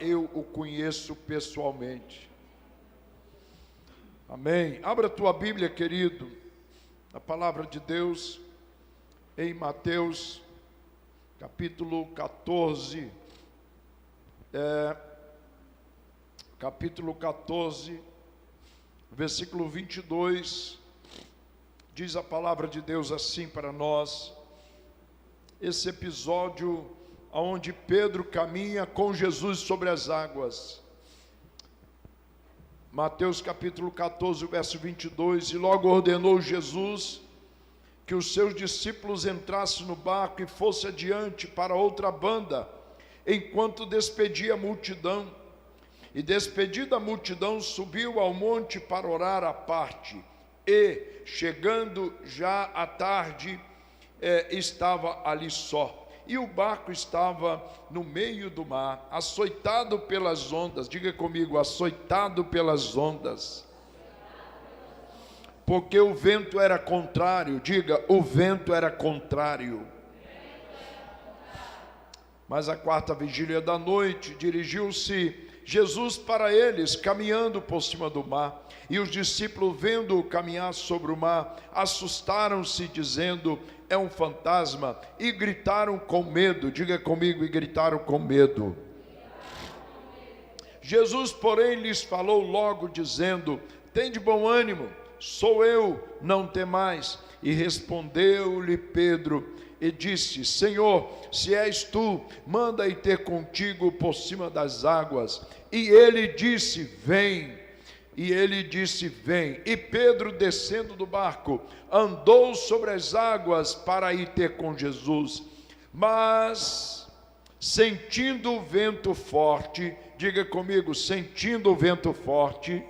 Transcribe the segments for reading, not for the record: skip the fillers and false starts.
Eu o conheço pessoalmente. Amém. Abra a tua Bíblia, querido, a palavra de Deus em Mateus capítulo 14, versículo 22, diz a palavra de Deus assim para nós. Esse episódio onde Pedro caminha com Jesus sobre as águas. Mateus capítulo 14, verso 22, e logo ordenou Jesus que os seus discípulos entrassem no barco e fossem adiante para outra banda, enquanto despedia a multidão. E despedida a multidão, subiu ao monte para orar à parte. E, chegando já à tarde, estava ali só. E o barco estava no meio do mar, açoitado pelas ondas. Diga comigo, açoitado pelas ondas. Porque o vento era contrário. Diga, o vento era contrário. Mas à quarta vigília da noite, dirigiu-se Jesus para eles, caminhando por cima do mar. E os discípulos, vendo-o caminhar sobre o mar, assustaram-se, dizendo: é um fantasma, e gritaram com medo. Diga comigo, e gritaram com medo. Jesus, porém, lhes falou logo, dizendo: tende bom ânimo, sou eu, não temais. E respondeu-lhe Pedro e disse: Senhor, se és tu, manda ir ter contigo por cima das águas. E ele disse: vem. E ele disse: vem. E Pedro, descendo do barco, andou sobre as águas para ir ter com Jesus. Mas, sentindo o vento forte, diga comigo, sentindo o vento forte.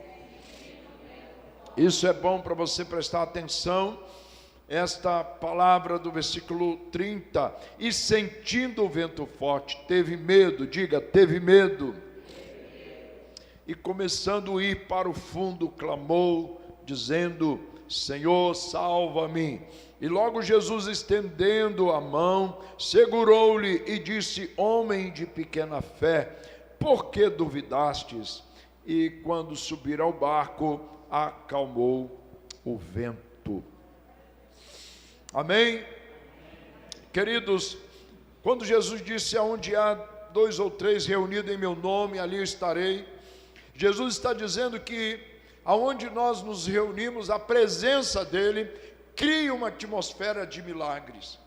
Isso é bom para você prestar atenção. Esta palavra do versículo 30. E sentindo o vento forte, teve medo. Diga, teve medo. E começando a ir para o fundo, clamou, dizendo: Senhor, salva-me. E logo Jesus, estendendo a mão, segurou-lhe e disse: homem de pequena fé, por que duvidastes? E quando subir ao barco, acalmou o vento. Amém? Queridos, quando Jesus disse: aonde há 2 ou 3 reunidos em meu nome, ali eu estarei. Jesus está dizendo que aonde nós nos reunimos, a presença dele cria uma atmosfera de milagres,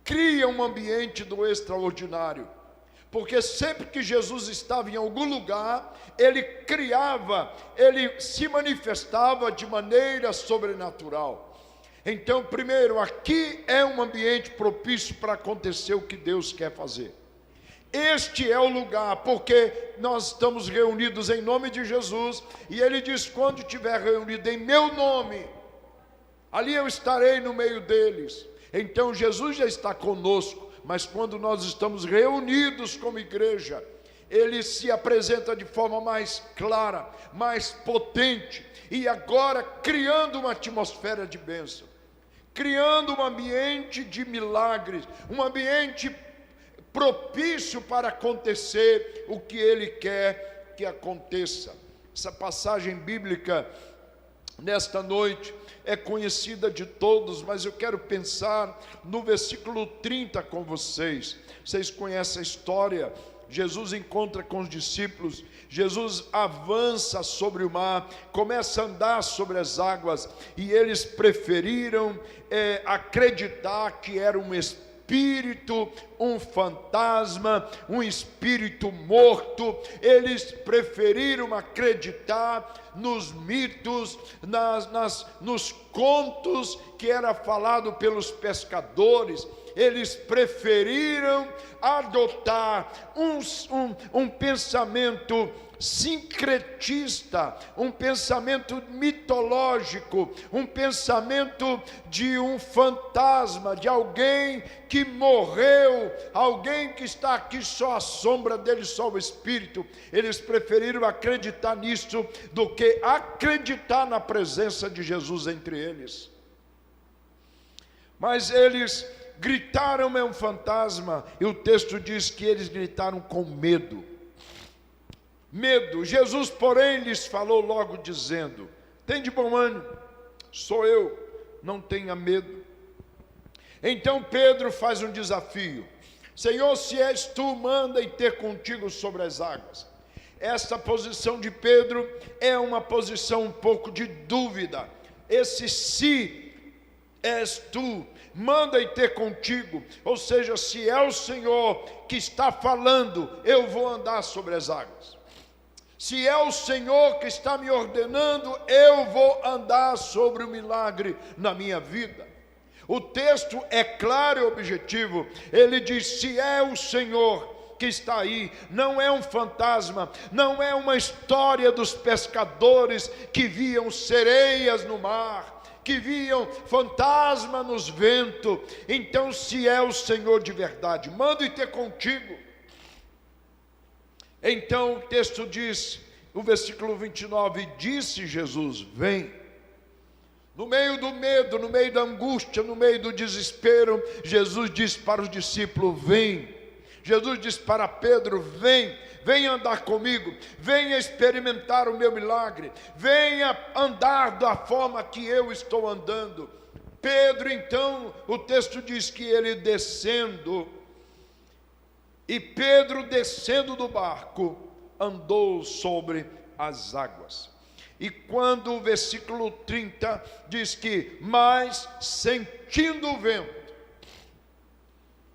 cria um ambiente do extraordinário, porque sempre que Jesus estava em algum lugar, ele criava, ele se manifestava de maneira sobrenatural. Então, primeiro, aqui é um ambiente propício para acontecer o que Deus quer fazer. Este é o lugar, porque nós estamos reunidos em nome de Jesus, e ele diz: quando estiver reunido em meu nome, ali eu estarei no meio deles. Então Jesus já está conosco, mas quando nós estamos reunidos como igreja, ele se apresenta de forma mais clara, mais potente, e agora criando uma atmosfera de bênção, criando um ambiente de milagres, um ambiente propício para acontecer o que ele quer que aconteça. Essa passagem bíblica nesta noite é conhecida de todos, mas eu quero pensar no versículo 30 com vocês. Vocês conhecem a história. Jesus encontra com os discípulos, Jesus avança sobre o mar, começa a andar sobre as águas, e eles preferiram acreditar que era um espírito, um fantasma, um espírito morto. Eles preferiram acreditar nos mitos, nos contos que era falado pelos pescadores. Eles preferiram adotar um pensamento sincretista, um pensamento mitológico, um pensamento de um fantasma, de alguém que morreu, alguém que está aqui só a sombra dele, só o espírito. Eles preferiram acreditar nisso do que acreditar na presença de Jesus entre eles. Mas eles gritaram: é um fantasma, e o texto diz que eles gritaram com medo. medo. Jesus, porém, lhes falou logo dizendo: tem de bom ânimo, sou eu, não tenha medo. Então Pedro faz um desafio: Senhor, se és tu, manda e ter contigo sobre as águas. Essa posição de Pedro é uma posição um pouco de dúvida. Esse se és tu, manda e ter contigo, ou seja, se é o Senhor que está falando, eu vou andar sobre as águas. Se é o Senhor que está me ordenando, eu vou andar sobre o milagre na minha vida. O texto é claro e objetivo. Ele diz: se é o Senhor que está aí, não é um fantasma, não é uma história dos pescadores que viam sereias no mar, que viam fantasma nos ventos. Então, se é o Senhor de verdade, manda e ter contigo. Então o texto diz, no versículo 29, disse Jesus: vem. No meio do medo, no meio da angústia, no meio do desespero, Jesus disse para os discípulos: vem. Jesus disse para Pedro: venha andar comigo, venha experimentar o meu milagre, venha andar da forma que eu estou andando. Pedro, então, o texto diz que ele descendo, e Pedro descendo do barco, andou sobre as águas. E quando o versículo 30 diz que, mas sentindo o vento,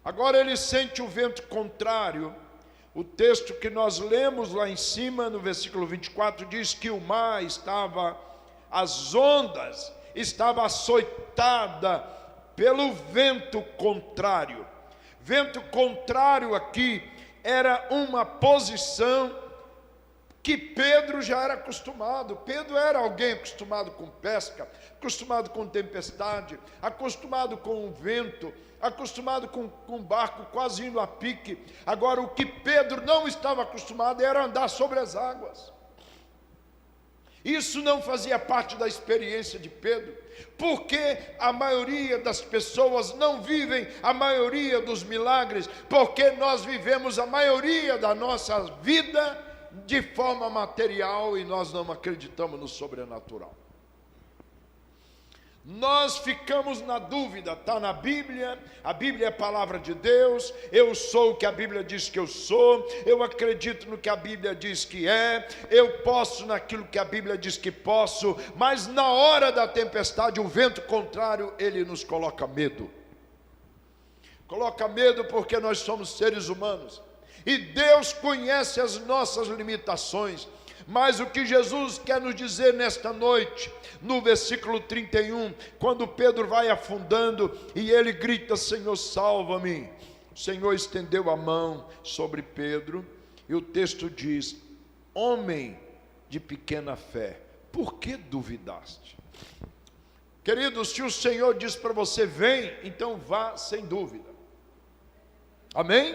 agora ele sente o vento contrário. O texto que nós lemos lá em cima, no versículo 24, diz que o mar estava, as ondas estavam açoitadas pelo vento contrário. Vento contrário aqui era uma posição que Pedro já era acostumado. Pedro era alguém acostumado com pesca, acostumado com tempestade, acostumado com o vento, acostumado com um barco quase indo a pique. Agora, o que Pedro não estava acostumado era andar sobre as águas. Isso não fazia parte da experiência de Pedro, porque a maioria das pessoas não vivem a maioria dos milagres, porque nós vivemos a maioria da nossa vida de forma material e nós não acreditamos no sobrenatural. Nós ficamos na dúvida, está na Bíblia, a Bíblia é a palavra de Deus, eu sou o que a Bíblia diz que eu sou, eu acredito no que a Bíblia diz que é, eu posso naquilo que a Bíblia diz que posso, mas na hora da tempestade, o vento contrário, ele nos coloca medo. Coloca medo porque nós somos seres humanos, e Deus conhece as nossas limitações. Mas o que Jesus quer nos dizer nesta noite, no versículo 31, quando Pedro vai afundando e ele grita: Senhor, salva-me. O Senhor estendeu a mão sobre Pedro e o texto diz: homem de pequena fé, por que duvidaste? Queridos, se o Senhor diz para você vem, então vá sem dúvida. Amém?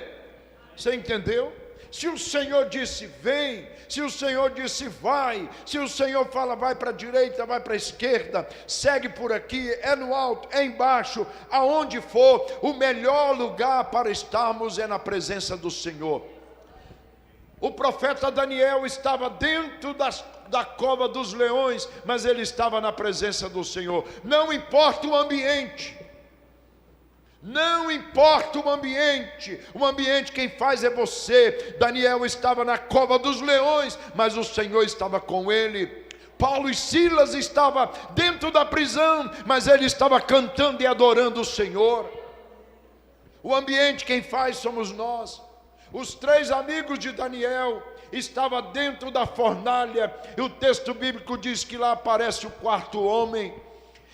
Você entendeu? Se o Senhor disse vem, se o Senhor disse vai, se o Senhor fala vai para a direita, vai para a esquerda, segue por aqui, é no alto, é embaixo, aonde for, o melhor lugar para estarmos é na presença do Senhor. O profeta Daniel estava dentro da cova dos leões, mas ele estava na presença do Senhor. Não importa o ambiente. Não importa o ambiente quem faz é você. Daniel estava na cova dos leões, mas o Senhor estava com ele. Paulo e Silas estavam dentro da prisão, mas ele estava cantando e adorando o Senhor. O ambiente quem faz somos nós. Os 3 amigos de Daniel estavam dentro da fornalha, e o texto bíblico diz que lá aparece o 4º homem.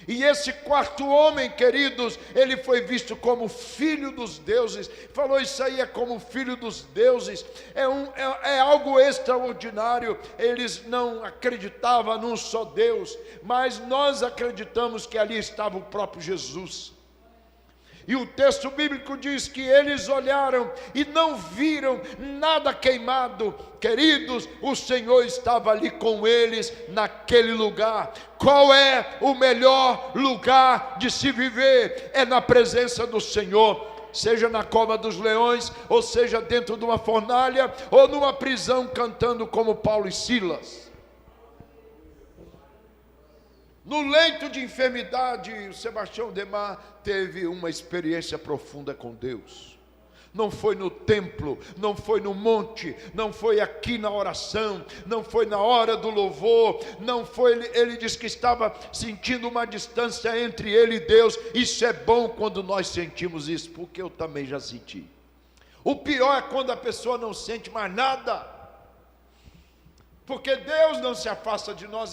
E esse 4º homem, queridos, ele foi visto como filho dos deuses. Falou, isso aí é como filho dos deuses, é algo extraordinário. Eles não acreditavam num só Deus, mas nós acreditamos que ali estava o próprio Jesus. E o texto bíblico diz que eles olharam e não viram nada queimado. Queridos, o Senhor estava ali com eles naquele lugar. Qual é o melhor lugar de se viver? É na presença do Senhor. seja na cova dos leões, ou seja dentro de uma fornalha, ou numa prisão, cantando como Paulo e Silas. No leito de enfermidade, o Sebastião Demar teve uma experiência profunda com Deus. Não foi no templo, não foi no monte, não foi aqui na oração, não foi na hora do louvor, não foi, ele disse que estava sentindo uma distância entre ele e Deus. Isso é bom quando nós sentimos isso, porque eu também já senti. O pior é quando a pessoa não sente mais nada, porque Deus não se afasta de nós,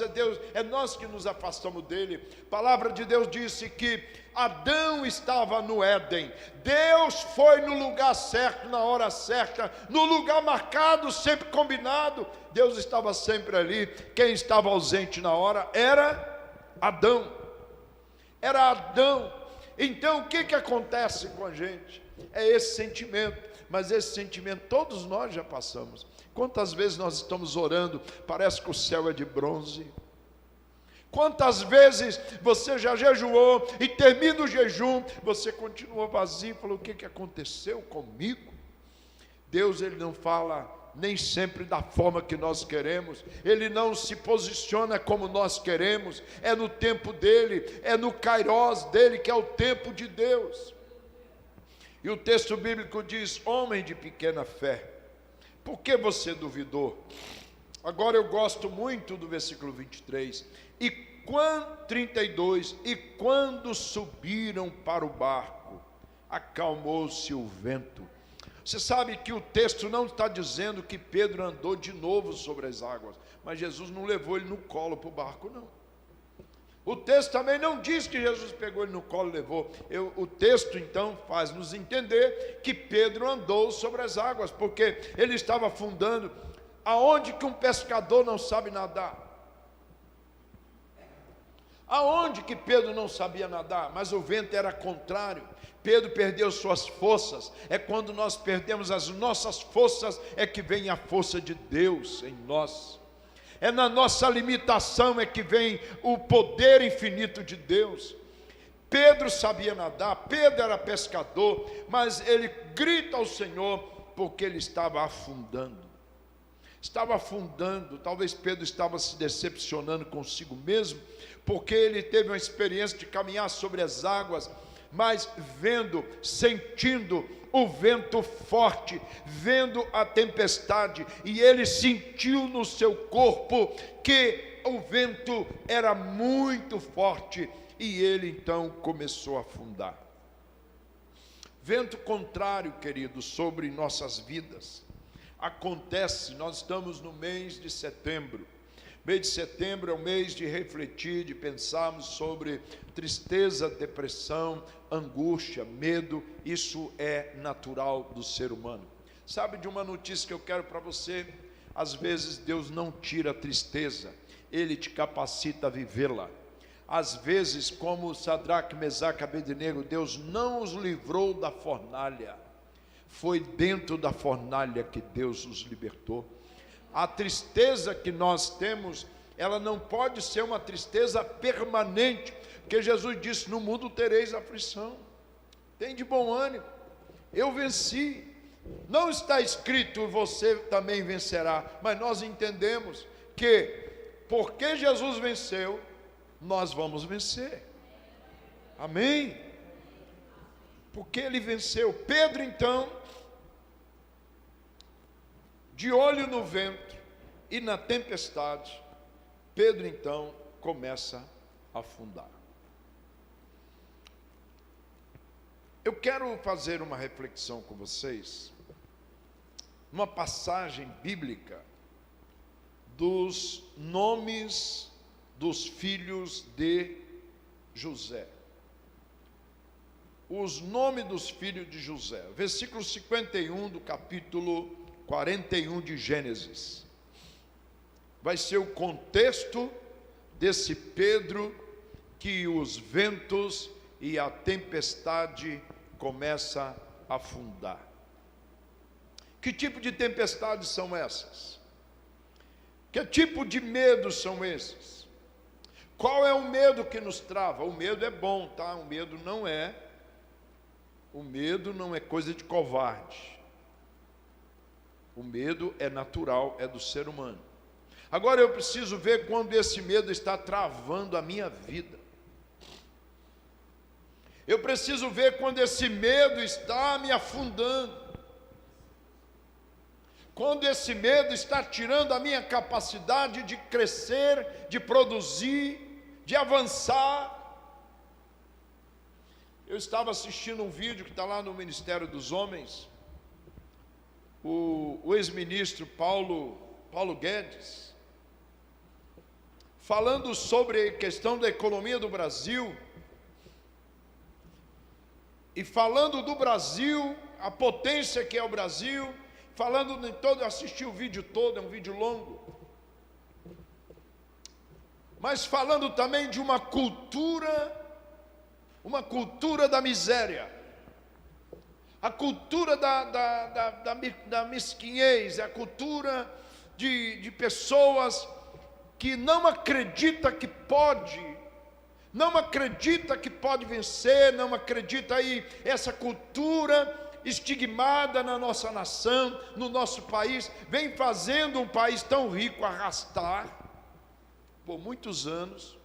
é nós que nos afastamos dele. A palavra de Deus disse que Adão estava no Éden, Deus foi no lugar certo, na hora certa, no lugar marcado, sempre combinado. Deus estava sempre ali. Quem estava ausente na hora era Adão. Então o que acontece com a gente? É esse sentimento, mas esse sentimento todos nós já passamos. Quantas vezes nós estamos orando, parece que o céu é de bronze? Quantas vezes você já jejuou e termina o jejum, você continua vazio, falou: o que aconteceu comigo? Deus, ele não fala nem sempre da forma que nós queremos, ele não se posiciona como nós queremos, é no tempo dele, é no kairós dele, que é o tempo de Deus. E o texto bíblico diz: homem de pequena fé, por que você duvidou? Agora eu gosto muito do versículo 23. 32. E quando subiram para o barco, acalmou-se o vento. Você sabe que o texto não está dizendo que Pedro andou de novo sobre as águas, mas Jesus não levou ele no colo para o barco, não. O texto também não diz que Jesus pegou ele no colo e levou. O texto então faz nos entender que Pedro andou sobre as águas, porque ele estava afundando. Aonde que um pescador não sabe nadar? Aonde que Pedro não sabia nadar? Mas o vento era contrário. Pedro perdeu suas forças. É quando nós perdemos as nossas forças é que vem a força de Deus em nós. É na nossa limitação é que vem o poder infinito de Deus. Pedro sabia nadar, Pedro era pescador, mas ele grita ao Senhor porque ele estava afundando. Talvez Pedro estava se decepcionando consigo mesmo, porque ele teve uma experiência de caminhar sobre as águas, mas sentindo o vento forte, vendo a tempestade, e ele sentiu no seu corpo que o vento era muito forte, e ele então começou a afundar. Vento contrário, querido, sobre nossas vidas. Acontece, nós estamos no mês de setembro. Mês de setembro é o mês de refletir, de pensarmos sobre tristeza, depressão, angústia, medo. Isso é natural do ser humano. Sabe de uma notícia que eu quero para você? Às vezes Deus não tira a tristeza, Ele te capacita a vivê-la. Às vezes, como Sadraque, Mesaque e Abednego, Deus não os livrou da fornalha. Foi dentro da fornalha que Deus os libertou. A tristeza que nós temos, ela não pode ser uma tristeza permanente, porque Jesus disse: no mundo tereis aflição, tem de bom ânimo, eu venci. Não está escrito você também vencerá, mas nós entendemos que porque Jesus venceu, nós vamos vencer. Amém? Porque ele venceu. Pedro então, de olho no vento e na tempestade, Pedro então começa a afundar. Eu quero fazer uma reflexão com vocês, uma passagem bíblica dos nomes dos filhos de José. Os nomes dos filhos de José, versículo 51 do capítulo 41 de Gênesis. Vai ser o contexto desse Pedro que os ventos e a tempestade começa a afundar. Que tipo de tempestades são essas? Que tipo de medos são esses? Qual é o medo que nos trava? O medo é bom, tá? O medo não é O medo não é coisa de covarde. O medo é natural, é do ser humano. Agora eu preciso ver quando esse medo está travando a minha vida. Eu preciso ver quando esse medo está me afundando. Quando esse medo está tirando a minha capacidade de crescer, de produzir, de avançar. Eu estava assistindo um vídeo que está lá no Ministério dos Homens. O ex-ministro Paulo Guedes, falando sobre a questão da economia do Brasil, e falando do Brasil, a potência que é o Brasil, falando em todo, eu assisti o vídeo todo, é um vídeo longo, mas falando também de uma cultura da miséria, a cultura da mesquinhez, a cultura de pessoas que não acredita que pode, não acredita que pode vencer, não acredita aí, essa cultura estigmada na nossa nação, no nosso país, vem fazendo um país tão rico arrastar, por muitos anos,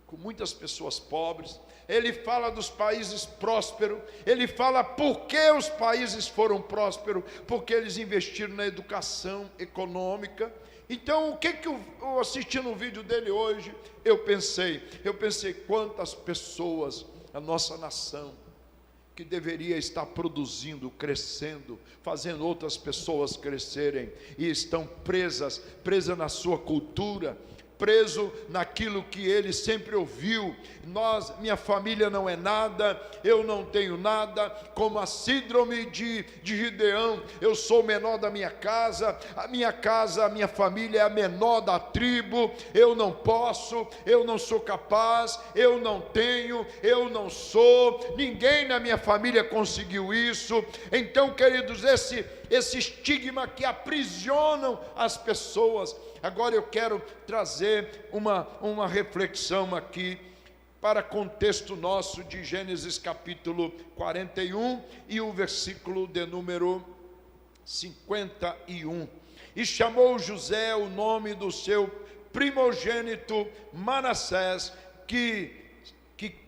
com muitas pessoas pobres. Ele fala dos países prósperos, ele fala por que os países foram prósperos, porque eles investiram na educação econômica. Então, o que eu assisti no vídeo dele hoje, eu pensei quantas pessoas, a nossa nação, que deveria estar produzindo, crescendo, fazendo outras pessoas crescerem, e estão presas na sua cultura, preso naquilo que ele sempre ouviu. Minha família não é nada, eu não tenho nada, como a síndrome de Gideão, eu sou o menor da minha casa, a minha família é a menor da tribo, eu não posso, eu não sou capaz, eu não tenho, eu não sou, ninguém na minha família conseguiu isso. Então, queridos, esse estigma que aprisionam as pessoas. Agora eu quero trazer uma reflexão aqui para contexto nosso de Gênesis capítulo 41 e o versículo de número 51. E chamou José o nome do seu primogênito Manassés,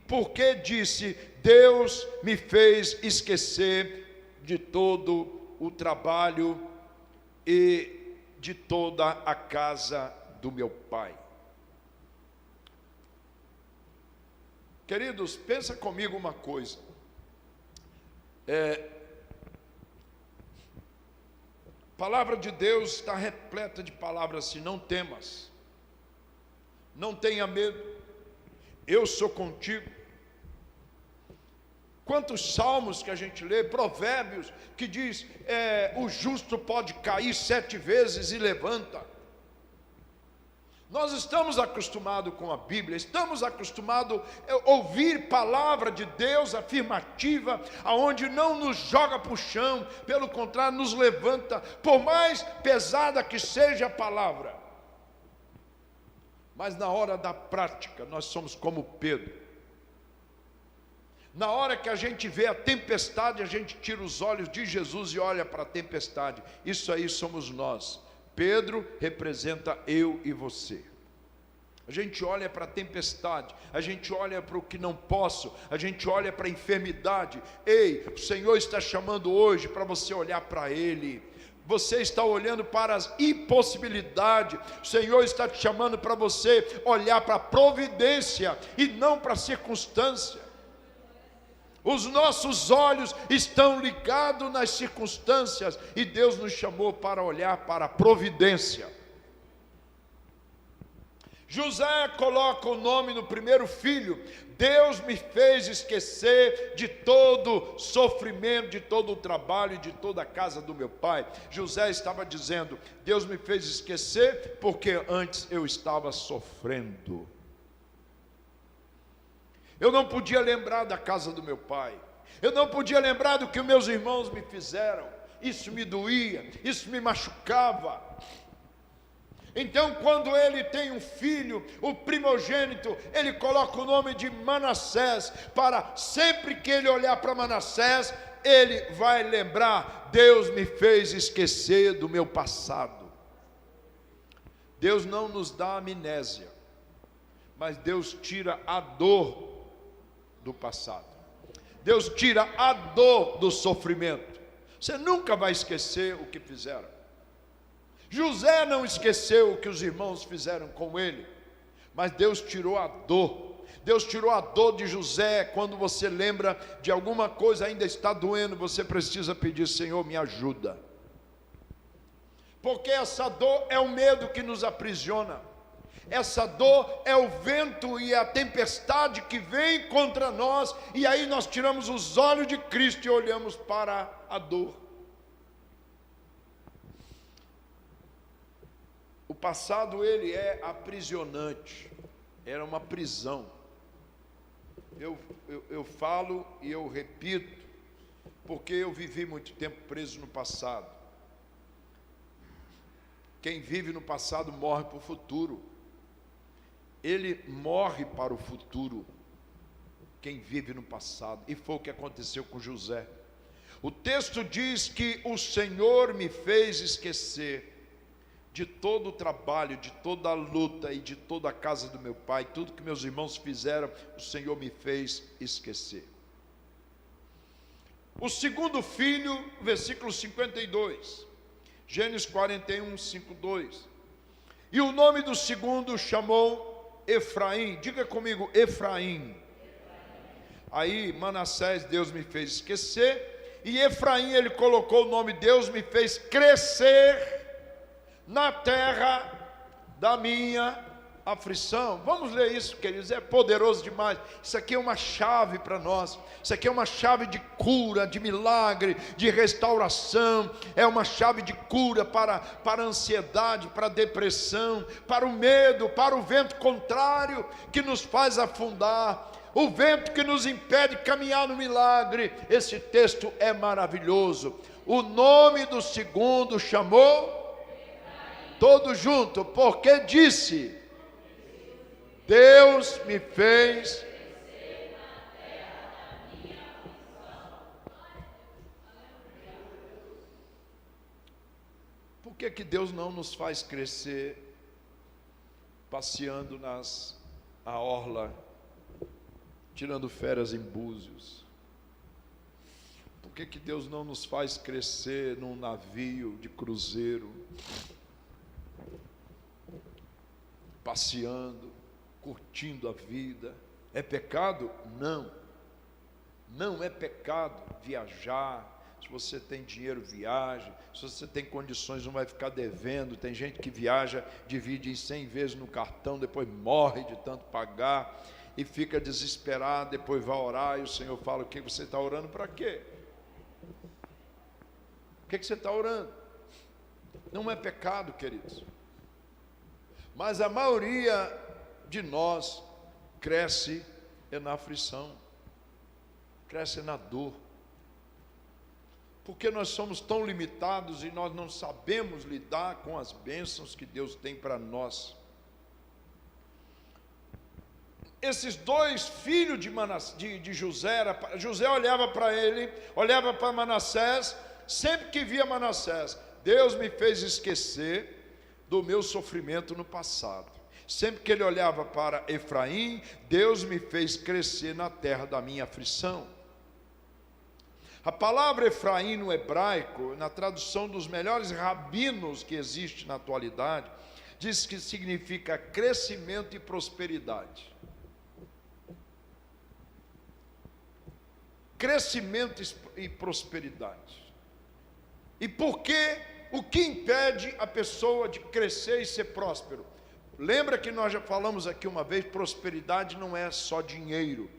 porque disse: Deus me fez esquecer de todo o trabalho e de toda a casa do meu pai. Queridos, pensa comigo uma coisa. A palavra de Deus está repleta de palavras assim: não temas, não tenha medo, eu sou contigo. Quantos salmos que a gente lê, provérbios, que diz, o justo pode cair 7 vezes e levanta. Nós estamos acostumados com a Bíblia, estamos acostumados a ouvir palavra de Deus afirmativa, aonde não nos joga para o chão, pelo contrário, nos levanta, por mais pesada que seja a palavra. Mas na hora da prática, nós somos como Pedro. Na hora que a gente vê a tempestade, a gente tira os olhos de Jesus e olha para a tempestade. Isso aí somos nós. Pedro representa eu e você. A gente olha para a tempestade, a gente olha para o que não posso, a gente olha para a enfermidade. Ei, o Senhor está chamando hoje para você olhar para Ele. Você está olhando para as impossibilidades. O Senhor está te chamando para você olhar para a providência e não para a circunstância. Os nossos olhos estão ligados nas circunstâncias e Deus nos chamou para olhar para a providência. José coloca o nome no primeiro filho. Deus me fez esquecer de todo sofrimento, de todo o trabalho, de toda a casa do meu pai. José estava dizendo: Deus me fez esquecer porque antes eu estava sofrendo. Eu não podia lembrar da casa do meu pai, eu não podia lembrar do que meus irmãos me fizeram. Isso me doía, isso me machucava. Então, quando ele tem um filho, o primogênito, ele coloca o nome de Manassés, para sempre que ele olhar para Manassés, ele vai lembrar: Deus me fez esquecer do meu passado. Deus não nos dá amnésia, mas Deus tira a dor do passado. Deus tira a dor do sofrimento. Você nunca vai esquecer o que fizeram. José não esqueceu o que os irmãos fizeram com ele, mas Deus tirou a dor. Deus tirou a dor de José. Quando você lembra de alguma coisa, ainda está doendo, você precisa pedir: Senhor, me ajuda. Porque essa dor é o medo que nos aprisiona. Essa dor é o vento e a tempestade que vem contra nós, e aí nós tiramos os olhos de Cristo e olhamos para a dor. O passado, ele é aprisionante, era uma prisão. Eu falo e eu repito, porque eu vivi muito tempo preso no passado. Quem vive no passado morre para o futuro. Ele morre para o futuro, quem vive no passado. E foi o que aconteceu com José. O texto diz que o Senhor me fez esquecer de todo o trabalho, de toda a luta e de toda a casa do meu pai. Tudo que meus irmãos fizeram, o Senhor me fez esquecer. O segundo filho, versículo 52, Gênesis 41, 5:2. E o nome do segundo chamou Efraim. Diga comigo: Efraim. Aí Manassés, Deus me fez esquecer. E Efraim, ele colocou o nome: Deus me fez crescer na terra da minha aflição. Vamos ler isso, queridos, é poderoso demais. Isso aqui é uma chave para nós. Isso aqui é uma chave de cura, de milagre, de restauração. É uma chave de cura para a ansiedade, para a depressão, para o medo, para o vento contrário que nos faz afundar, o vento que nos impede de caminhar no milagre. Esse texto é maravilhoso. O nome do segundo chamou, todo junto, porque disse: Deus me fez. Por que Deus não nos faz crescer passeando a orla, tirando férias em Búzios? Por que Deus não nos faz crescer num navio de cruzeiro, passeando, curtindo a vida? É pecado? Não. Não é pecado viajar. Se você tem dinheiro, viaje. Se você tem condições, não vai ficar devendo. Tem gente que viaja, divide em 100 vezes no cartão, depois morre de tanto pagar e fica desesperado, depois vai orar e o Senhor fala: o que você está orando para quê? O que você está orando? Não é pecado, queridos. Mas a maioria de nós cresce na aflição, cresce na dor, porque nós somos tão limitados e nós não sabemos lidar com as bênçãos que Deus tem para nós. Esses dois filhos de José, José olhava para ele, olhava para Manassés. Sempre que via Manassés: Deus me fez esquecer do meu sofrimento no passado. Sempre que ele olhava para Efraim: Deus me fez crescer na terra da minha aflição. A palavra Efraim no hebraico, na tradução dos melhores rabinos que existe na atualidade, diz que significa crescimento e prosperidade. Crescimento e prosperidade. E por que? O que impede a pessoa de crescer e ser próspero? Lembra que nós já falamos aqui uma vez: prosperidade não é só dinheiro.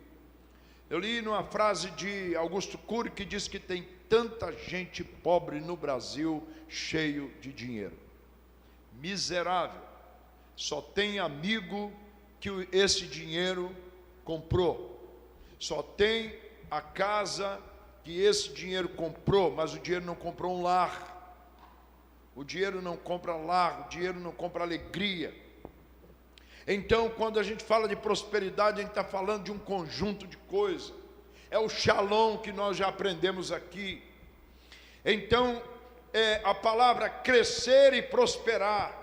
Eu li numa frase de Augusto Cury que diz que tem tanta gente pobre no Brasil cheio de dinheiro. Miserável. Só tem amigo que esse dinheiro comprou. Só tem a casa que esse dinheiro comprou, mas o dinheiro não comprou um lar. O dinheiro não compra lar, o dinheiro não compra alegria. Então, quando a gente fala de prosperidade, a gente está falando de um conjunto de coisas. É o shalom que nós já aprendemos aqui. Então, a palavra crescer e prosperar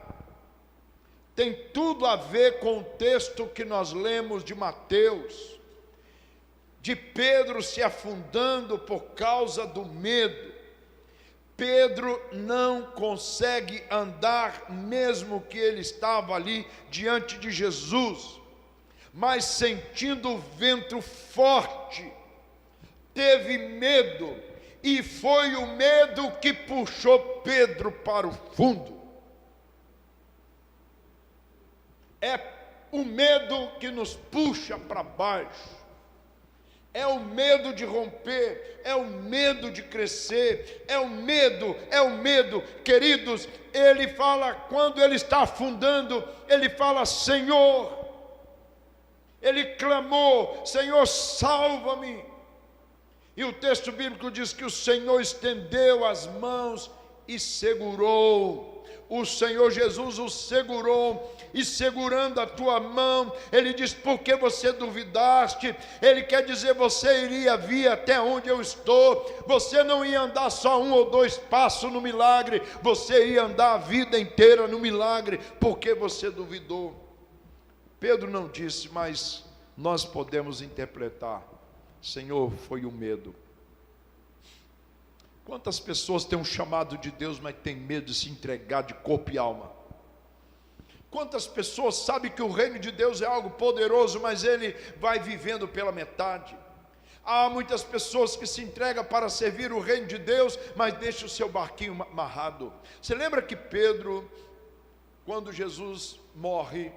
tem tudo a ver com o texto que nós lemos de Mateus, de Pedro se afundando por causa do medo. Pedro não consegue andar, mesmo que ele estava ali diante de Jesus, mas sentindo o vento forte, teve medo, e foi o medo que puxou Pedro para o fundo. É o medo que nos puxa para baixo. É o medo de romper, é o medo de crescer, é o medo. Queridos, ele fala, quando ele está afundando, ele fala, Senhor, ele clamou, Senhor, salva-me. E o texto bíblico diz que o Senhor estendeu as mãos e segurou. O Senhor Jesus o segurou, e segurando a tua mão, Ele diz, por que você duvidaste? Ele quer dizer, você iria vir até onde eu estou, você não ia andar só 1 ou 2 passos no milagre, você ia andar a vida inteira no milagre, porque você duvidou. Pedro não disse, mas nós podemos interpretar, Senhor, foi o medo. Quantas pessoas têm um chamado de Deus, mas têm medo de se entregar de corpo e alma? Quantas pessoas sabem que o reino de Deus é algo poderoso, mas ele vai vivendo pela metade? Há muitas pessoas que se entregam para servir o reino de Deus, mas deixam o seu barquinho amarrado. Você lembra que Pedro, quando Jesus morre,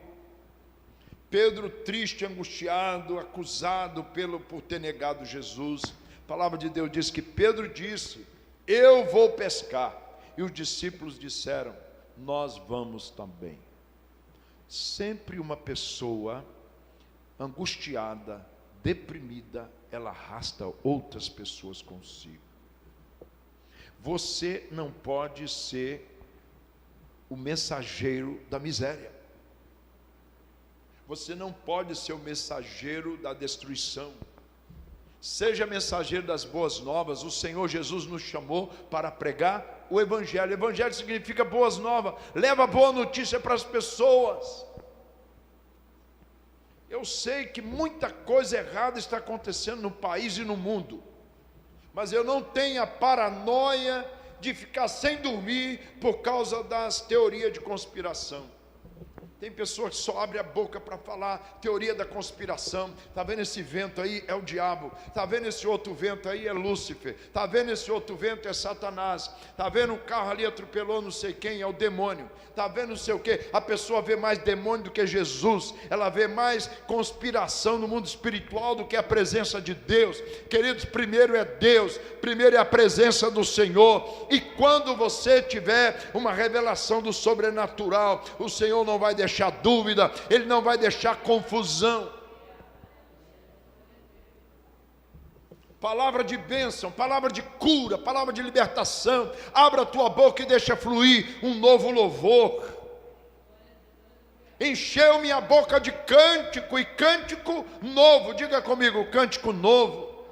Pedro triste, angustiado, acusado por ter negado Jesus, a palavra de Deus diz que Pedro disse, eu vou pescar, e os discípulos disseram, nós vamos também. Sempre uma pessoa angustiada, deprimida, ela arrasta outras pessoas consigo. Você não pode ser o mensageiro da miséria. Você não pode ser o mensageiro da destruição. Seja mensageiro das boas novas. O Senhor Jesus nos chamou para pregar o Evangelho. O Evangelho significa boas novas. Leva boa notícia para as pessoas. Eu sei que muita coisa errada está acontecendo no país e no mundo, mas eu não tenho a paranoia de ficar sem dormir por causa das teorias de conspiração. Tem pessoas que só abrem a boca para falar teoria da conspiração. Está vendo esse vento aí? É o diabo. Está vendo esse outro vento aí? É Lúcifer. Está vendo esse outro vento? É Satanás. Está vendo um carro ali atropelou não sei quem? É o demônio. Está vendo não sei o que? A pessoa vê mais demônio do que Jesus. Ela vê mais conspiração no mundo espiritual do que a presença de Deus. Queridos, primeiro é Deus. Primeiro é a presença do Senhor. E quando você tiver uma revelação do sobrenatural, o Senhor não vai deixar dúvida, Ele não vai deixar confusão. Palavra de bênção, palavra de cura, palavra de libertação. Abra a tua boca e deixa fluir um novo louvor. Encheu minha boca de cântico, e cântico novo. Diga comigo, cântico novo.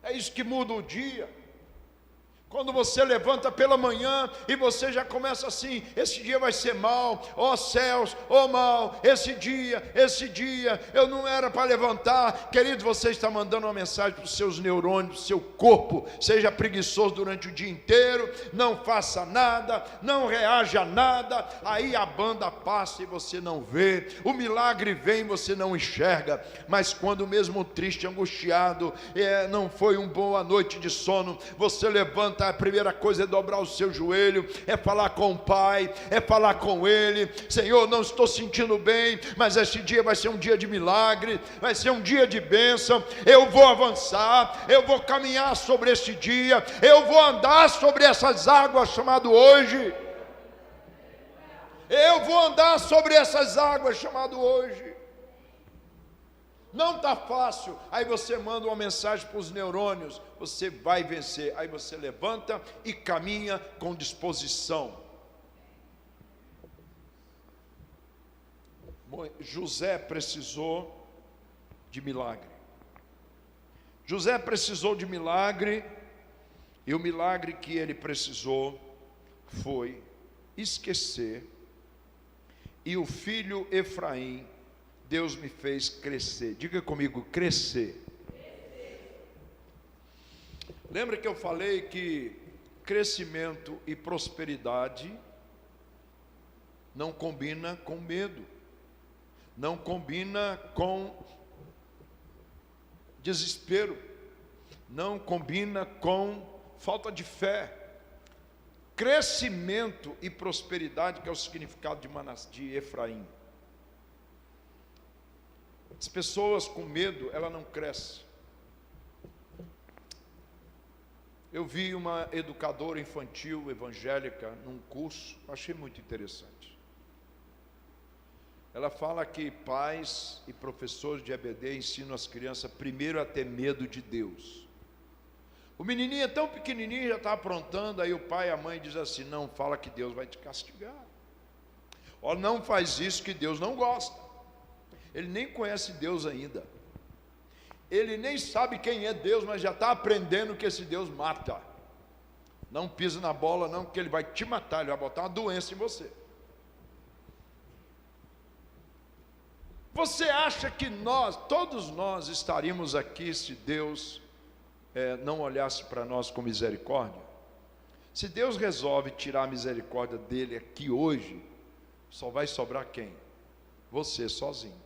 É isso que muda o dia. Quando você levanta pela manhã e você já começa assim, esse dia vai ser mal, ó céus, ó mal, esse dia, eu não era para levantar. Querido, você está mandando uma mensagem para os seus neurônios, para o seu corpo. Seja preguiçoso durante o dia inteiro, não faça nada, não reaja a nada, aí a banda passa e você não vê, o milagre vem e você não enxerga. Mas quando mesmo triste, angustiado, não foi uma boa noite de sono, você levanta, a primeira coisa é dobrar o seu joelho, é falar com o Pai, é falar com Ele. Senhor, não estou sentindo bem, mas este dia vai ser um dia de milagre, vai ser um dia de bênção. Eu vou avançar, eu vou caminhar sobre este dia, eu vou andar sobre essas águas chamado hoje. Eu vou andar sobre essas águas chamado hoje. Não está fácil. Aí você manda uma mensagem para os neurônios: você vai vencer. Aí você levanta e caminha com disposição. José precisou de milagre. José precisou de milagre. E o milagre que ele precisou foi esquecer. E o filho Efraim, Deus me fez crescer. Diga comigo, crescer. Lembra que eu falei que crescimento e prosperidade não combina com medo, não combina com desespero, não combina com falta de fé. Crescimento e prosperidade, que é o significado de Efraim. As pessoas com medo, ela não cresce. Eu vi uma educadora infantil evangélica num curso, achei muito interessante. Ela fala que pais e professores de EBD ensinam as crianças primeiro a ter medo de Deus. O menininho é tão pequenininho, já está aprontando, aí o pai e a mãe dizem assim: não fala que Deus vai te castigar. Ó, não faz isso que Deus não gosta. Ele nem conhece Deus ainda. Ele nem sabe quem é Deus, mas já está aprendendo que esse Deus mata. Não pisa na bola não, porque ele vai te matar, ele vai botar uma doença em você. Você acha que todos nós estaríamos aqui se Deus não olhasse para nós com misericórdia? Se Deus resolve tirar a misericórdia dele aqui hoje, só vai sobrar quem? Você sozinho.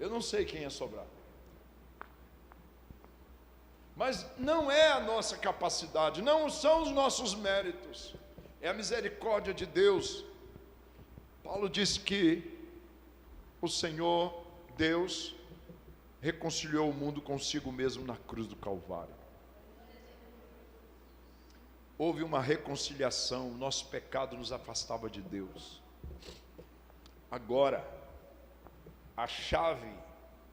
Eu não sei quem ia sobrar, mas não é a nossa capacidade, não são os nossos méritos, é a misericórdia de Deus. Paulo disse que o Senhor, Deus, reconciliou o mundo consigo mesmo na cruz do Calvário. Houve uma reconciliação, o nosso pecado nos afastava de Deus. Agora, a chave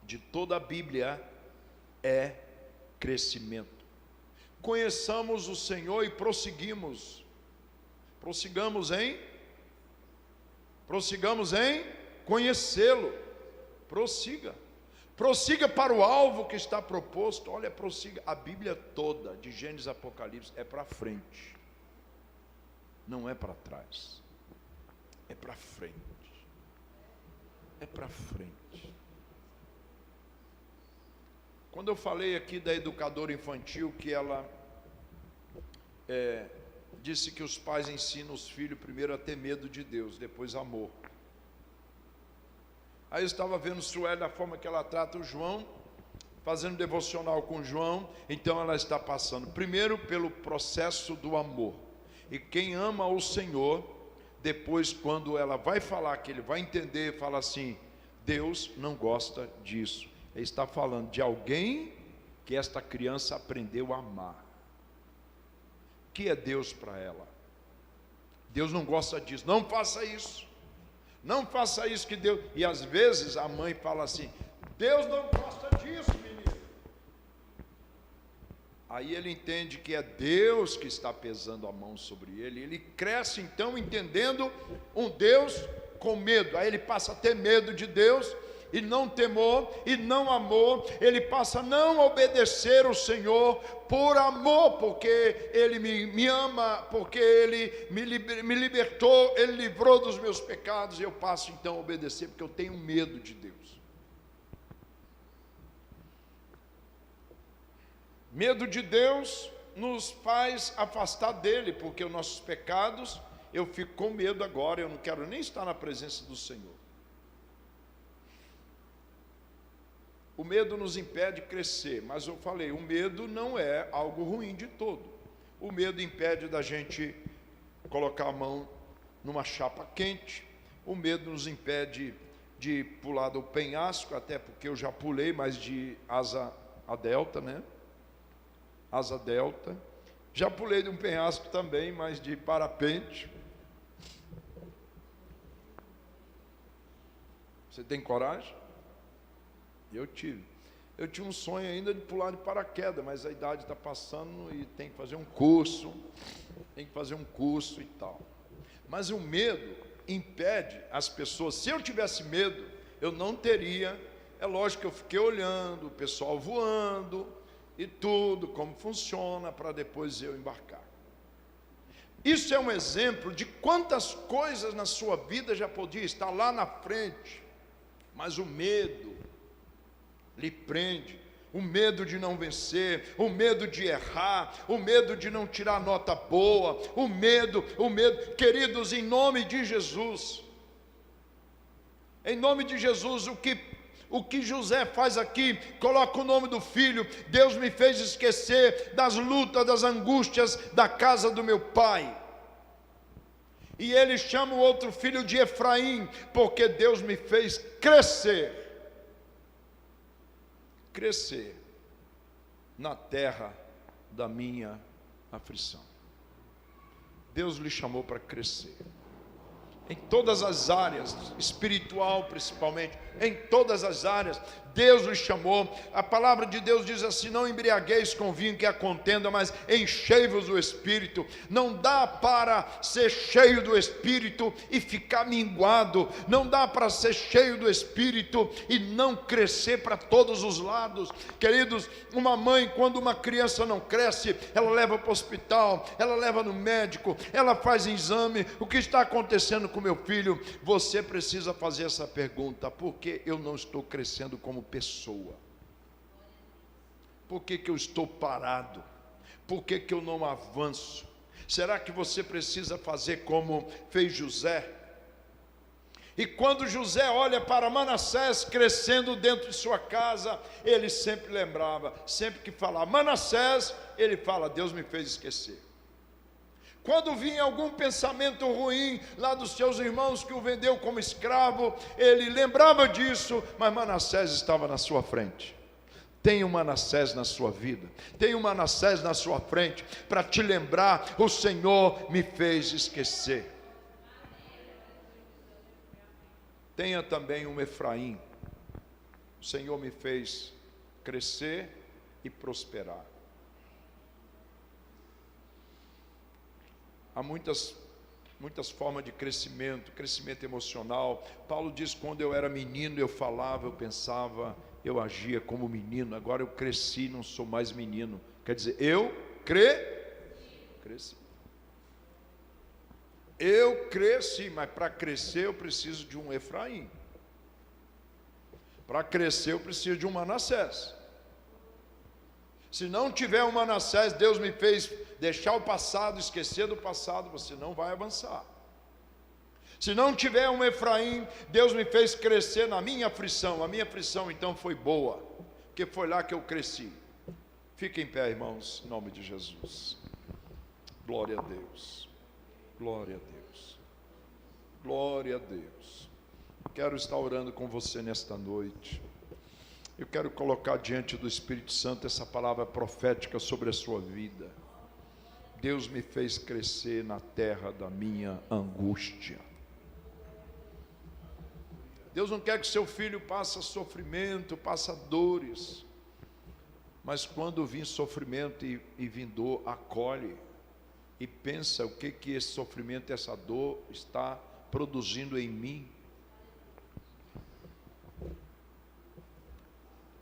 de toda a Bíblia é crescimento. Conheçamos o Senhor e prossigamos em conhecê-lo. Prossiga para o alvo que está proposto. Olha, prossiga. A Bíblia toda, de Gênesis a Apocalipse, é para frente, não é para trás, é para frente. É para frente. Quando eu falei aqui da educadora infantil, que ela disse que os pais ensinam os filhos primeiro a ter medo de Deus, depois amor. Aí eu estava vendo Sueli, da forma que ela trata o João, fazendo devocional com o João. Então ela está passando primeiro pelo processo do amor. E quem ama o Senhor, depois quando ela vai falar, que ele vai entender, fala assim: Deus não gosta disso. Ele está falando de alguém que esta criança aprendeu a amar. O que é Deus para ela? Deus não gosta disso, não faça isso. Não faça isso que Deus... E às vezes a mãe fala assim: Deus não gosta disso, menino. Aí ele entende que é Deus que está pesando a mão sobre ele. Ele cresce então entendendo um Deus com medo. Aí ele passa a ter medo de Deus, e não temor, e não amor. Ele passa a não obedecer o Senhor por amor, porque Ele me ama, porque Ele me libertou, Ele livrou dos meus pecados. E eu passo então a obedecer, porque eu tenho medo de Deus. Medo de Deus nos faz afastar dEle, porque os nossos pecados, eu fico com medo agora, eu não quero nem estar na presença do Senhor. O medo nos impede de crescer, mas eu falei, o medo não é algo ruim de todo. O medo impede da gente colocar a mão numa chapa quente. O medo nos impede de pular do penhasco, até porque eu já pulei, mas de asa delta, né? Asa delta. Já pulei de um penhasco também, mas de parapente. Você tem coragem? Eu tive. Eu tinha um sonho ainda de pular de paraquedas, mas a idade está passando e tem que fazer um curso, e tal. Mas o medo impede as pessoas. Se eu tivesse medo, eu não teria. É lógico que eu fiquei olhando o pessoal voando e tudo, como funciona, para depois eu embarcar. Isso é um exemplo de quantas coisas na sua vida já podia estar lá na frente, mas o medo lhe prende, o medo de não vencer, o medo de errar, o medo de não tirar nota boa, o medo, queridos, em nome de Jesus, o que José faz aqui, coloca o nome do filho. Deus me fez esquecer das lutas, das angústias da casa do meu pai. E ele chama o outro filho de Efraim, porque Deus me fez crescer na terra da minha aflição. Deus lhe chamou para crescer em todas as áreas, espiritual principalmente, em todas as áreas, Deus lhe chamou. A palavra de Deus diz assim: não embriagueis com vinho que a contenda, mas enchei-vos do Espírito. Não dá para ser cheio do Espírito e ficar minguado, não dá para ser cheio do Espírito e não crescer para todos os lados. Queridos, uma mãe, quando uma criança não cresce, ela leva para o hospital, ela leva no médico, ela faz exame. O que está acontecendo com meu filho? Você precisa fazer essa pergunta: por que eu não estou crescendo como pessoa? Por que eu estou parado? Por que eu não avanço? Será que você precisa fazer como fez José? E quando José olha para Manassés crescendo dentro de sua casa, ele sempre lembrava, sempre que falava Manassés, ele fala: Deus me fez esquecer. Quando vinha algum pensamento ruim lá dos seus irmãos que o vendeu como escravo, ele lembrava disso, mas Manassés estava na sua frente. Tem um Manassés na sua vida, tem um Manassés na sua frente, para te lembrar: o Senhor me fez esquecer. Tenha também um Efraim: o Senhor me fez crescer e prosperar. Há muitas formas de crescimento emocional. Paulo diz: quando eu era menino, eu falava, eu pensava, eu agia como menino. Agora eu cresci, não sou mais menino. Quer dizer, eu cresci. Eu cresci, mas para crescer eu preciso de um Efraim. Para crescer eu preciso de um Manassés. Se não tiver um Manassés, Deus me fez deixar o passado, esquecer do passado, você não vai avançar. Se não tiver um Efraim, Deus me fez crescer na minha aflição. A minha aflição então foi boa, porque foi lá que eu cresci. Fiquem em pé, irmãos, em nome de Jesus. Glória a Deus, glória a Deus, glória a Deus. Quero estar orando com você nesta noite. Eu quero colocar diante do Espírito Santo essa palavra profética sobre a sua vida. Deus me fez crescer na terra da minha angústia. Deus não quer que seu filho passe sofrimento, passe dores, mas quando vir sofrimento e vir dor, acolhe e pensa o que esse sofrimento, essa dor está produzindo em mim.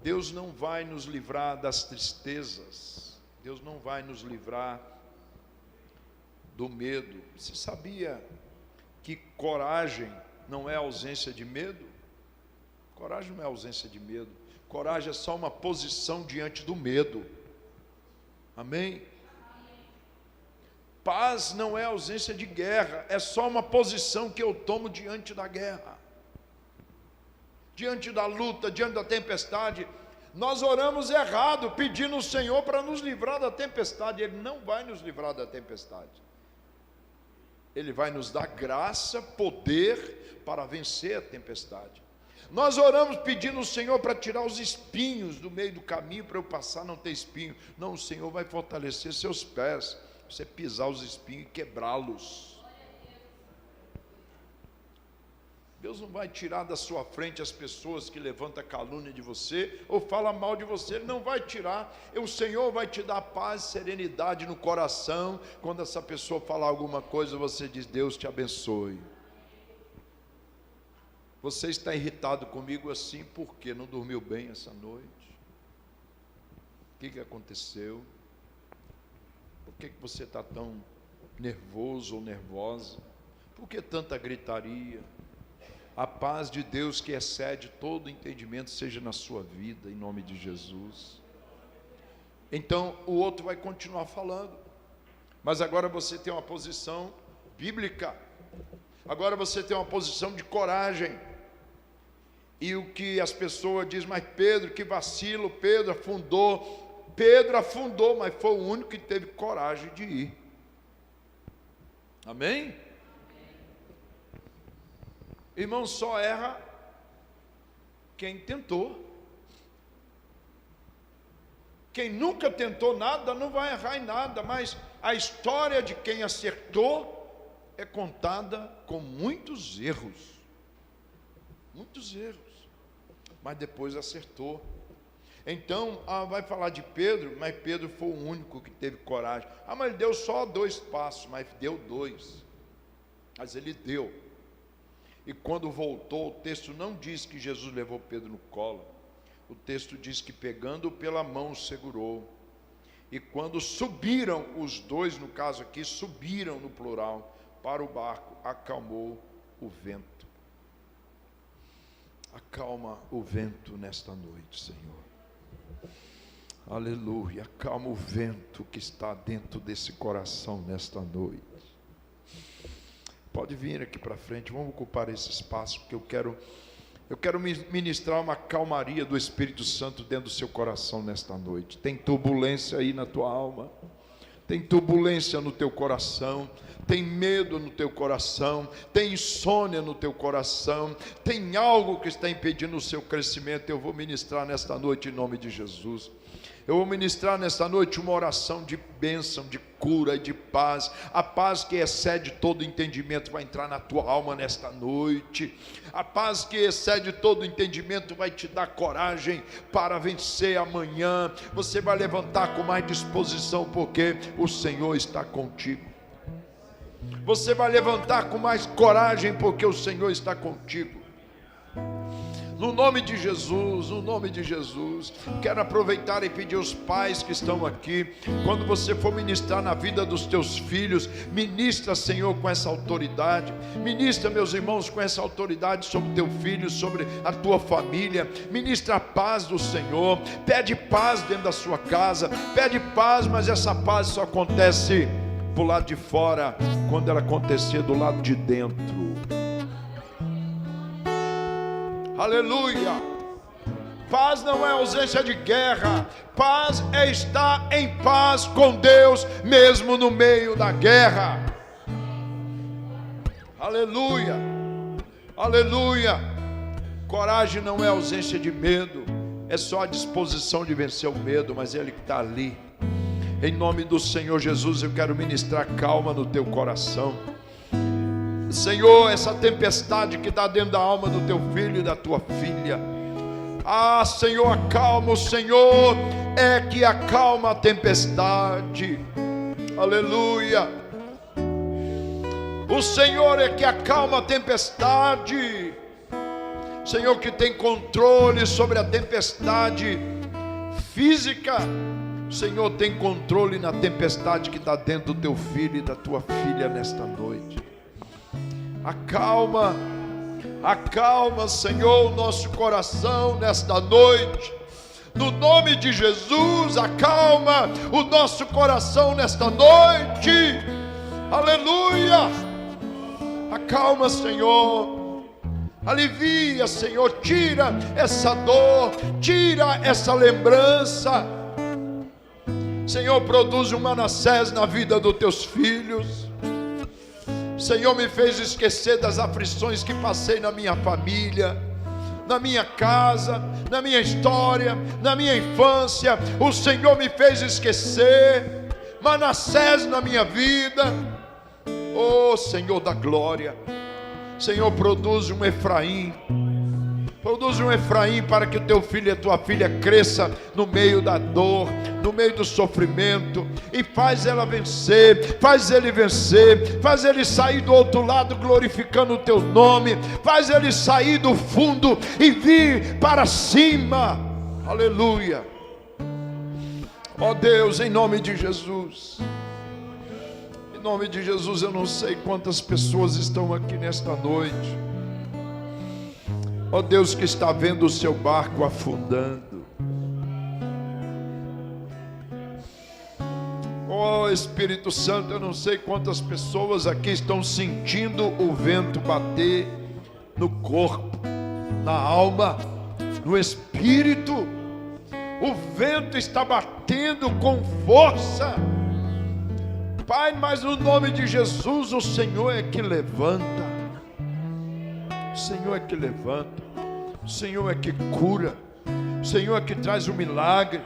Deus não vai nos livrar das tristezas, Deus não vai nos livrar do medo. Você sabia que coragem não é ausência de medo? Coragem não é ausência de medo. Coragem é só uma posição diante do medo. Amém? Paz não é ausência de guerra, é só uma posição que eu tomo diante da guerra, diante da luta, diante da tempestade. Nós oramos errado, pedindo ao Senhor para nos livrar da tempestade. Ele não vai nos livrar da tempestade. Ele vai nos dar graça, poder para vencer a tempestade. Nós oramos pedindo ao Senhor para tirar os espinhos do meio do caminho, para eu passar não ter espinho. Não, o Senhor vai fortalecer seus pés, você pisar os espinhos e quebrá-los. Deus não vai tirar da sua frente as pessoas que levantam calúnia de você ou falam mal de você. Ele não vai tirar. O Senhor vai te dar paz e serenidade no coração. Quando essa pessoa falar alguma coisa, você diz: Deus te abençoe. Você está irritado comigo assim porque não dormiu bem essa noite? O que aconteceu? Por que você está tão nervoso ou nervosa? Por que tanta gritaria? A paz de Deus que excede todo entendimento seja na sua vida, em nome de Jesus. Então o outro vai continuar falando, mas agora você tem uma posição bíblica, agora você tem uma posição de coragem. E o que as pessoas dizem: mas Pedro, que vacilo, Pedro afundou, mas foi o único que teve coragem de ir. Amém? Irmão, só erra quem tentou. Quem nunca tentou nada não vai errar em nada, mas a história de quem acertou é contada com muitos erros. Muitos erros, mas depois acertou. Então, vai falar de Pedro, mas Pedro foi o único que teve coragem. Mas ele deu só 2 passos, mas deu 2. Mas ele deu. E quando voltou, o texto não diz que Jesus levou Pedro no colo. O texto diz que pegando-o pela mão segurou. E quando subiram, os dois, no caso aqui, subiram no plural, para o barco, acalmou o vento. Acalma o vento nesta noite, Senhor. Aleluia. Acalma o vento que está dentro desse coração nesta noite. Pode vir aqui para frente, vamos ocupar esse espaço, porque eu quero ministrar uma calmaria do Espírito Santo dentro do seu coração nesta noite. Tem turbulência aí na tua alma, tem turbulência no teu coração, tem medo no teu coração, tem insônia no teu coração, tem algo que está impedindo o seu crescimento. Eu vou ministrar nesta noite em nome de Jesus. Eu vou ministrar nesta noite uma oração de bênção, de cura e de paz. A paz que excede todo entendimento vai entrar na tua alma nesta noite. A paz que excede todo entendimento vai te dar coragem para vencer amanhã. Você vai levantar com mais disposição, porque o Senhor está contigo. Você vai levantar com mais coragem, porque o Senhor está contigo. No nome de Jesus, no nome de Jesus. Quero aproveitar e pedir aos pais que estão aqui, quando você for ministrar na vida dos teus filhos, ministra, Senhor, com essa autoridade. Ministra, meus irmãos, com essa autoridade sobre o teu filho, sobre a tua família. Ministra a paz do Senhor. Pede paz dentro da sua casa. Pede paz, mas essa paz só acontece do lado de fora, quando ela acontecer do lado de dentro. Aleluia. Paz não é ausência de guerra. Paz é estar em paz com Deus, mesmo no meio da guerra. Aleluia. Aleluia. Coragem não é ausência de medo, é só a disposição de vencer o medo, mas Ele que está ali. Em nome do Senhor Jesus, eu quero ministrar calma no teu coração. Senhor, essa tempestade que está dentro da alma do teu filho e da tua filha, Senhor, acalma. O Senhor é que acalma a tempestade. Aleluia. O Senhor é que acalma a tempestade. Senhor, que tem controle sobre a tempestade física. O Senhor tem controle na tempestade que está dentro do teu filho e da tua filha nesta noite. Acalma, acalma, Senhor, o nosso coração nesta noite. No nome de Jesus, acalma o nosso coração nesta noite. Aleluia. Acalma, Senhor. Alivia, Senhor. Tira essa dor, tira essa lembrança. Senhor, produz um Manassés na vida dos teus filhos. Senhor, me fez esquecer das aflições que passei na minha família, na minha casa, na minha história, na minha infância. O Senhor me fez esquecer. Manassés na minha vida. Oh Senhor da glória, Senhor, produz um Efraim. Produz um Efraim para que o teu filho e a tua filha cresça no meio da dor, no meio do sofrimento, e faz ela vencer, faz ele vencer, faz ele sair do outro lado glorificando o teu nome, faz ele sair do fundo e vir para cima. Aleluia. Ó Deus, em nome de Jesus. Em nome de Jesus, eu não sei quantas pessoas estão aqui nesta noite. Ó Deus, que está vendo o seu barco afundando. Ó Espírito Santo, eu não sei quantas pessoas aqui estão sentindo o vento bater no corpo, na alma, no espírito. O vento está batendo com força. Pai, mas no nome de Jesus, o Senhor é que levanta. O Senhor é que levanta, o Senhor é que cura, o Senhor é que traz o milagre,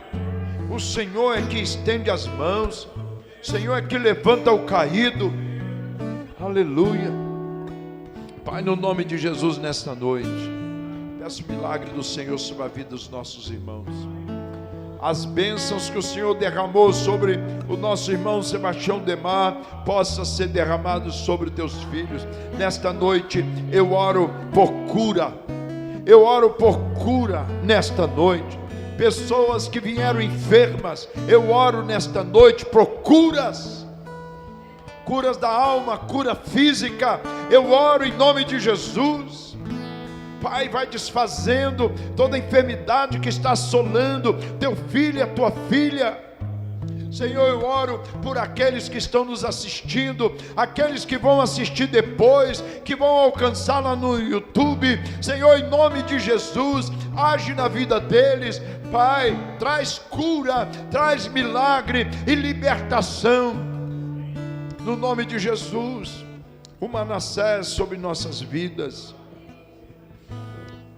o Senhor é que estende as mãos, o Senhor é que levanta o caído. Aleluia. Pai, no nome de Jesus, nesta noite, peço o milagre do Senhor sobre a vida dos nossos irmãos. As bênçãos que o Senhor derramou sobre o nosso irmão Sebastião Demar, possa ser derramado sobre teus filhos. Nesta noite eu oro por cura. Eu oro por cura nesta noite. Pessoas que vieram enfermas, eu oro nesta noite por curas. Curas da alma, cura física. Eu oro em nome de Jesus. Pai, vai desfazendo toda enfermidade que está assolando teu filho e a tua filha. Senhor, eu oro por aqueles que estão nos assistindo, aqueles que vão assistir depois, que vão alcançar lá no YouTube. Senhor, em nome de Jesus, age na vida deles. Pai, traz cura, traz milagre e libertação. No nome de Jesus, o Manassés sobre nossas vidas.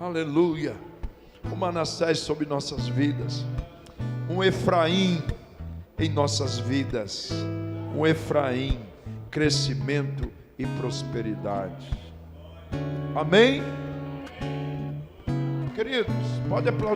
Aleluia. O Manassés sobre nossas vidas. Um Efraim em nossas vidas. Um Efraim, crescimento e prosperidade. Amém? Queridos, pode aplaudir.